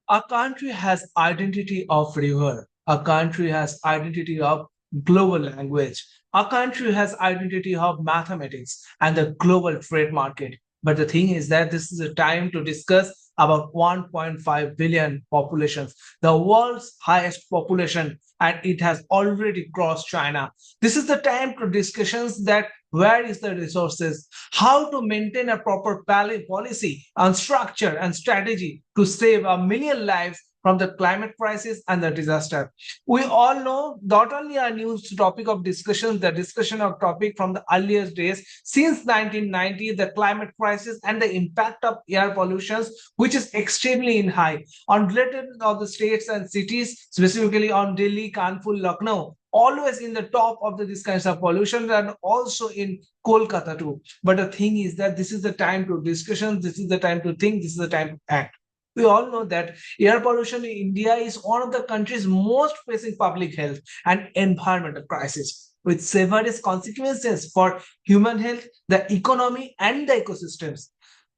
A country has identity of river. A country has identity of global language. A country has identity of mathematics and the global trade market. But the thing is that this is a time to discuss about 1.5 billion populations, the world's highest population, and it has already crossed China. This is the time to discussions that where is the resources, how to maintain a proper policy and structure and strategy to save a million lives from the climate crisis and the disaster. We all know not only a new topic of discussion, the discussion of topic from the earliest days since 1990, the climate crisis and the impact of air pollutions, which is extremely in high on related of the states and cities, specifically on Delhi, Kanpur, Lucknow, always in the top of this kinds of pollution and also in Kolkata too. But the thing is that this is the time to discussion, this is the time to think, this is the time to act. We all know that air pollution in India is one of the country's most pressing public health and environmental crisis with severe consequences for human health, the economy, and the ecosystems.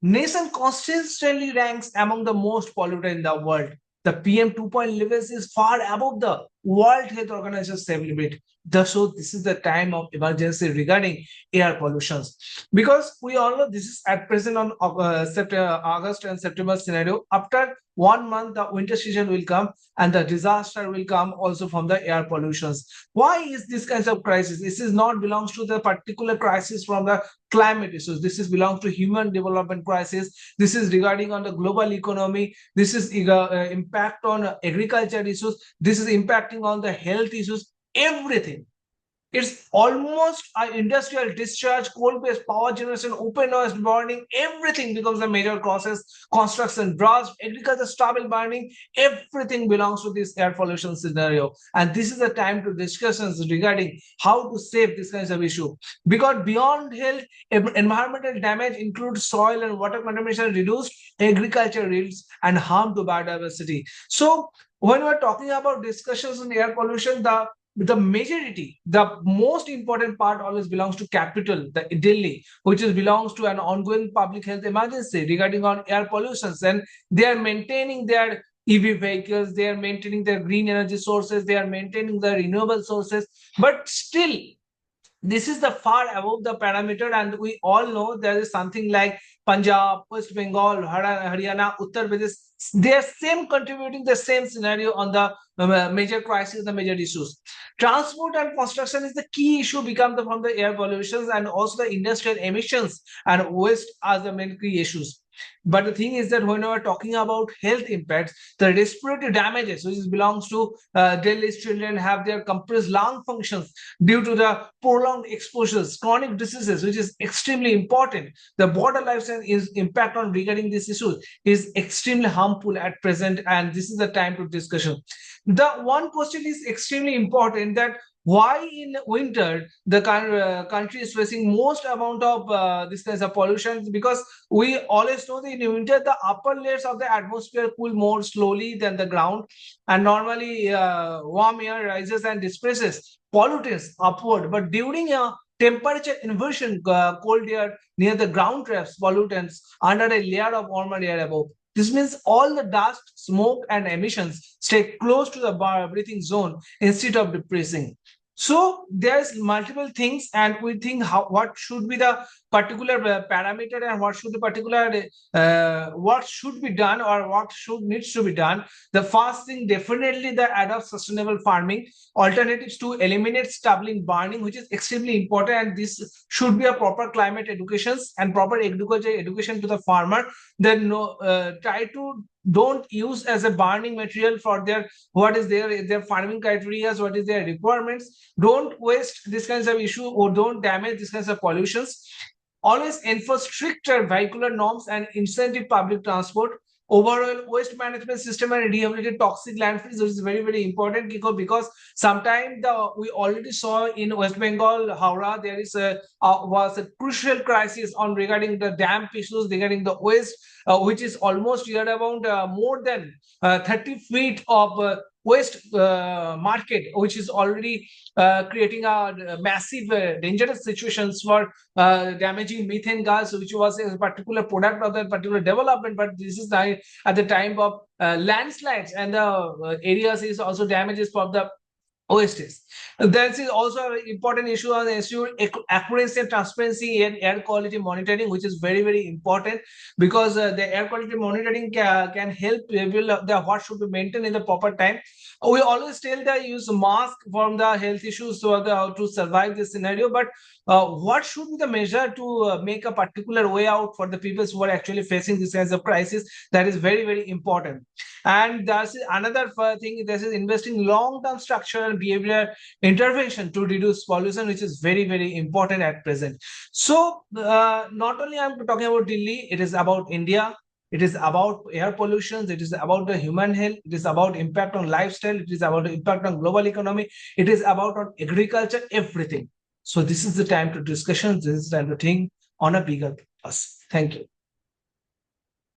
Nation consistently ranks among the most polluted in the world. The PM 2.0 levels is far above the World Health Organization's limit. So this is the time of emergency regarding air pollutions. Because we all know this is at present on August and September scenario. After 1 month, the winter season will come and the disaster will come also from the air pollutions. Why is this kind of crisis? This is not belongs to the particular crisis from the climate issues. This is belongs to human development crisis. This is regarding on the global economy. This is impact on agriculture issues. This is impacting on the health issues. Everything. It's almost an industrial discharge, coal-based power generation, open noise burning, everything becomes a major causes. Construction, dust, agriculture, stubble burning, everything belongs to this air pollution scenario. And this is the time to discussions regarding how to save this kinds of issue. Because beyond health, environmental damage includes soil and water contamination, reduced agriculture yields, and harm to biodiversity. So when we're talking about discussions on air pollution, the majority, the most important part always belongs to capital, the Delhi, which is belongs to an ongoing public health emergency regarding on air pollutions, and they are maintaining their EV vehicles, they are maintaining their green energy sources, they are maintaining the renewable sources, but still this is the far above the parameter, and we all know there is something like Punjab, West Bengal, Haryana, Uttar Pradesh. They are same contributing the same scenario on the major crisis, the major issues. Transport and construction is the key issue become from the air pollutions and also the industrial emissions and waste as the main key issues. But the thing is that when we're talking about health impacts, the respiratory damages, which belongs to Delhi's children, have their compressed lung functions due to the prolonged exposures, chronic diseases, which is extremely important. The border lifestyle is impact on regarding this issue is extremely harmful at present, and this is the time to discussion. The one question is extremely important that why in winter the country is facing most amount of this kinds of pollution, because we always know that in winter the upper layers of the atmosphere cool more slowly than the ground, and normally warm air rises and disperses pollutants upward, but during a temperature inversion, cold air near the ground traps pollutants under a layer of warmer air above. This means all the dust, smoke, and emissions stay close to the breathing zone instead of depressing. So there's multiple things, and we think how what should be the particular parameter and what should the particular what should be done or what should needs to be done. The first thing definitely the adopt sustainable farming alternatives to eliminate stubbling burning, which is extremely important, and this should be a proper climate educations and proper agriculture education to the farmer. Then no try to don't use as a burning material for their what is their farming criteria, what is their requirements. Don't waste this kinds of issue or don't damage this kinds of pollutions. Always enforce stricter vehicular norms and incentive public transport. Overall waste management system and rehabilitate toxic landfills is very very important, because sometimes we already saw in West Bengal, Howrah, there is a was a crucial crisis on regarding the damp issues regarding the waste, which is almost here around more than 30 feet of waste market, which is already creating a massive dangerous situations for damaging methane gas, which was a particular product of that particular development. But this is at the time of landslides, and the areas is also damages for the OSTs. There is also an important issue on the issue accuracy and transparency in air quality monitoring, which is very, very important, because the air quality monitoring can help reveal the what should be maintained in the proper time. We always tell the use mask from the health issues to survive this scenario, but what should be the measure to make a particular way out for the people who are actually facing this as a crisis? That is very, very important. And that's another thing. This is investing long-term structural behavior intervention to reduce pollution, which is very, very important at present. So not only I'm talking about Delhi, it is about India. It is about air pollution. It is about the human health. It is about impact on lifestyle. It is about impact on global economy. It is about on agriculture, everything. So this is the time to discussion. This is the time to think on a bigger purpose. Thank you.